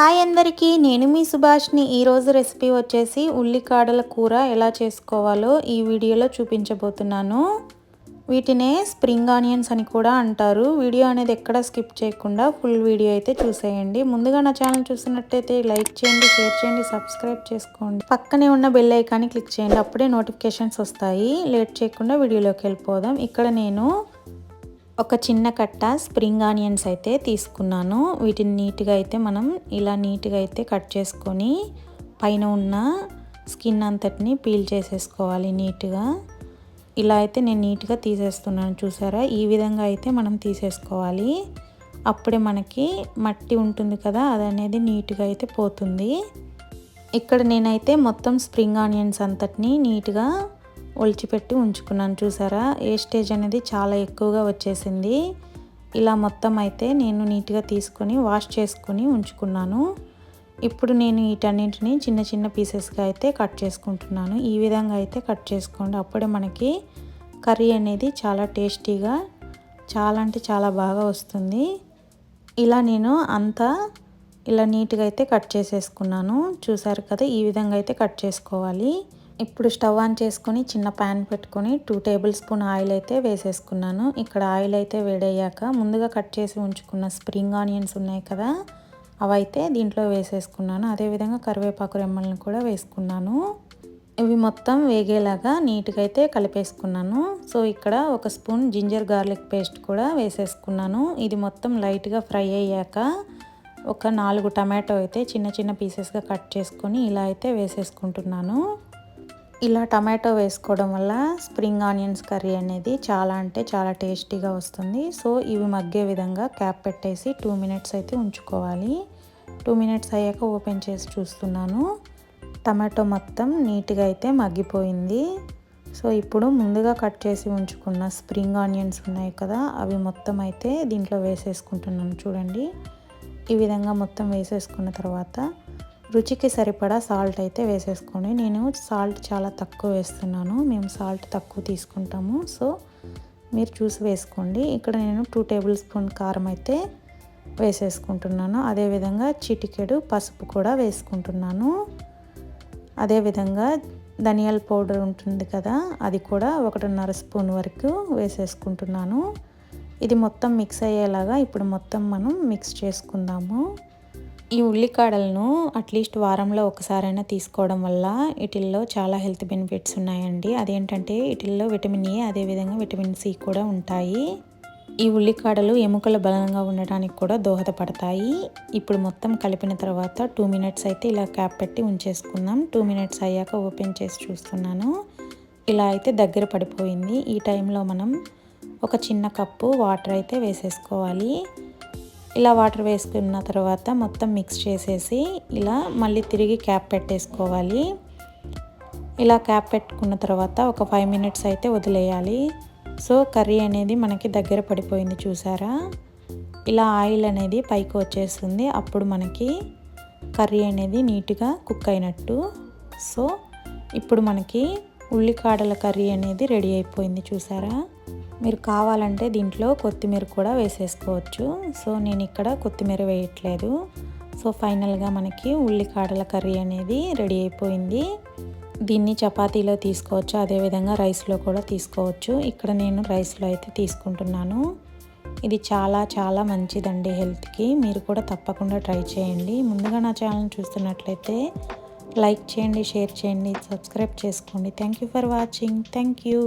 Hi అందరికీ, నేను మీ సుభాష్ని. ఈరోజు రెసిపీ వచ్చేసి ఉల్లికాడల కూర ఎలా చేసుకోవాలో ఈ వీడియోలో చూపించబోతున్నాను. వీటినే స్ప్రింగ్ ఆనియన్స్ అని కూడా అంటారు. వీడియో అనేది ఎక్కడ స్కిప్ చేయకుండా ఫుల్ వీడియో అయితే చూసేయండి. ముందుగా నా ఛానల్ చూసినట్టయితే లైక్ చేయండి, షేర్ చేయండి, సబ్స్క్రైబ్ చేసుకోండి. పక్కనే ఉన్న బెల్ ఐకాన్ని క్లిక్ చేయండి, అప్పుడే నోటిఫికేషన్స్ వస్తాయి. లేట్ చేయకుండా వీడియోలోకి వెళ్ళిపోదాం. ఇక్కడ నేను ఒక చిన్న కట్ట స్ప్రింగ్ ఆనియన్స్ అయితే తీసుకున్నాను. వీటిని నీట్గా అయితే మనం ఇలా నీట్గా అయితే కట్ చేసుకొని పైన ఉన్న స్కిన్ అంతటిని పీల్ చేసేసుకోవాలి నీట్గా. ఇలా అయితే నేను నీట్గా తీసేస్తున్నాను, చూసారా? ఈ విధంగా అయితే మనం తీసేసుకోవాలి. అప్పుడే మనకి మట్టి ఉంటుంది కదా, అది అనేది నీట్గా అయితే పోతుంది. ఇక్కడ నేనైతే మొత్తం స్ప్రింగ్ ఆనియన్స్ అంతటిని నీట్గా ఒలిచిపెట్టి ఉంచుకున్నాను, చూసారా? వేస్టేజ్ అనేది చాలా ఎక్కువగా వచ్చేసింది. ఇలా మొత్తం అయితే నేను నీట్గా తీసుకొని వాష్ చేసుకొని ఉంచుకున్నాను. ఇప్పుడు నేను వీటన్నింటిని చిన్న చిన్న పీసెస్గా అయితే కట్ చేసుకుంటున్నాను. ఈ విధంగా అయితే కట్ చేసుకోండి, అప్పుడే మనకి కర్రీ అనేది చాలా టేస్టీగా, చాలా అంటే చాలా బాగా వస్తుంది. ఇలా నేను అంతా ఇలా నీట్గా అయితే కట్ చేసేసుకున్నాను, చూసారు కదా? ఈ విధంగా అయితే కట్ చేసుకోవాలి. ఇప్పుడు స్టవ్ ఆన్ చేసుకొని చిన్న ప్యాన్ పెట్టుకొని 2 టేబుల్ స్పూన్ ఆయిల్ అయితే వేసేసుకున్నాను. ఇక్కడ ఆయిల్ అయితే వేడయ్యాక ముందుగా కట్ చేసి ఉంచుకున్న స్ప్రింగ్ ఆనియన్స్ ఉన్నాయి కదా, అవైతే దీంట్లో వేసేసుకున్నాను. అదేవిధంగా కరివేపాకు రెమ్మలను కూడా వేసుకున్నాను. ఇవి మొత్తం వేగేలాగా నీట్గా అయితే కలిపేసుకున్నాను. సో ఇక్కడ 1 స్పూన్ జింజర్ గార్లిక్ పేస్ట్ కూడా వేసేసుకున్నాను. ఇది మొత్తం లైట్గా ఫ్రై అయ్యాక ఒక 4 టమాటో అయితే చిన్న చిన్న పీసెస్గా కట్ చేసుకొని ఇలా అయితే వేసేసుకుంటున్నాను. ఇలా టమాటో వేసుకోవడం వల్ల స్ప్రింగ్ ఆనియన్స్ కర్రీ అనేది చాలా అంటే చాలా టేస్టీగా వస్తుంది. సో ఇవి మగ్గే విధంగా క్యాప్ పెట్టేసి 2 మినిట్స్ అయితే ఉంచుకోవాలి. 2 మినిట్స్ అయ్యాక ఓపెన్ చేసి చూస్తున్నాను. టమాటో మొత్తం నీట్గా అయితే మగ్గిపోయింది. సో ఇప్పుడు ముందుగా కట్ చేసి ఉంచుకున్న స్ప్రింగ్ ఆనియన్స్ ఉన్నాయి కదా, అవి మొత్తం అయితే దీంట్లో వేసేసుకుంటున్నాను. చూడండి, ఈ విధంగా మొత్తం వేసేసుకున్న తర్వాత రుచికి సరిపడా సాల్ట్ అయితే వేసేసుకోండి. నేను సాల్ట్ చాలా తక్కువ వేస్తున్నాను, మేము సాల్ట్ తక్కువ తీసుకుంటాము. సో మీరు చూసి వేసుకోండి. ఇక్కడ నేను 2 టేబుల్ స్పూన్ కారం అయితే వేసేసుకుంటున్నాను. అదేవిధంగా చిటికెడు పసుపు కూడా వేసుకుంటున్నాను. అదేవిధంగా ధనియాల పౌడర్ ఉంటుంది కదా, అది కూడా 1.5 స్పూన్ వరకు వేసేసుకుంటున్నాను. ఇది మొత్తం మిక్స్ అయ్యేలాగా ఇప్పుడు మొత్తం మనం మిక్స్ చేసుకుందాము. ఈ ఉల్లికాడలను అట్లీస్ట్ వారంలో ఒకసారైనా తీసుకోవడం వల్ల వీటిల్లో చాలా హెల్త్ బెనిఫిట్స్ ఉన్నాయండి. అదేంటంటే వీటిల్లో విటమిన్ ఏ, అదేవిధంగా విటమిన్ సి కూడా ఉంటాయి. ఈ ఉల్లికాడలు ఎముకల బలంగా ఉండడానికి కూడా దోహదపడతాయి. ఇప్పుడు మొత్తం కలిపిన తర్వాత 2 మినిట్స్ అయితే ఇలా క్యాప్ పెట్టి ఉంచేసుకుందాం. 2 మినిట్స్ అయ్యాక ఓపెన్ చేసి చూస్తున్నాను. ఇలా అయితే దగ్గర పడిపోయింది. ఈ టైంలో మనం ఒక చిన్న కప్పు వాటర్ అయితే వేసేసుకోవాలి. ఇలా వాటర్ వేసుకున్న తర్వాత మొత్తం మిక్స్ చేసేసి ఇలా మళ్ళీ తిరిగి క్యాప్ పెట్టేసుకోవాలి. ఇలా క్యాప్ పెట్టుకున్న తర్వాత ఒక 5 మినిట్స్ అయితే వదిలేయాలి. సో కర్రీ అనేది మనకి దగ్గర పడిపోయింది, చూసారా? ఇలా ఆయిల్ అనేది పైకి వచ్చేస్తుంది, అప్పుడు మనకి కర్రీ అనేది నీట్గా కుక్ అయినట్టు. సో ఇప్పుడు మనకి ఉల్లికాడల కర్రీ అనేది రెడీ అయిపోయింది, చూసారా? మీరు కావాలంటే దీంట్లో కొత్తిమీర కూడా వేసేసుకోవచ్చు. సో నేను ఇక్కడ కొత్తిమీర వేయట్లేదు. సో ఫైనల్గా మనకి ఉల్లికాడల కర్రీ అనేది రెడీ అయిపోయింది. దీన్ని చపాతీలో తీసుకోవచ్చు, అదేవిధంగా రైస్లో కూడా తీసుకోవచ్చు. ఇక్కడ నేను రైస్లో అయితే తీసుకుంటున్నాను. ఇది చాలా చాలా మంచిదండి హెల్త్కి. మీరు కూడా తప్పకుండా ట్రై చేయండి. ముందుగా నా ఛానల్ చూస్తున్నట్లయితే లైక్ చేయండి, షేర్ చేయండి, సబ్స్క్రైబ్ చేసుకోండి. Thank you for watching. Thank you.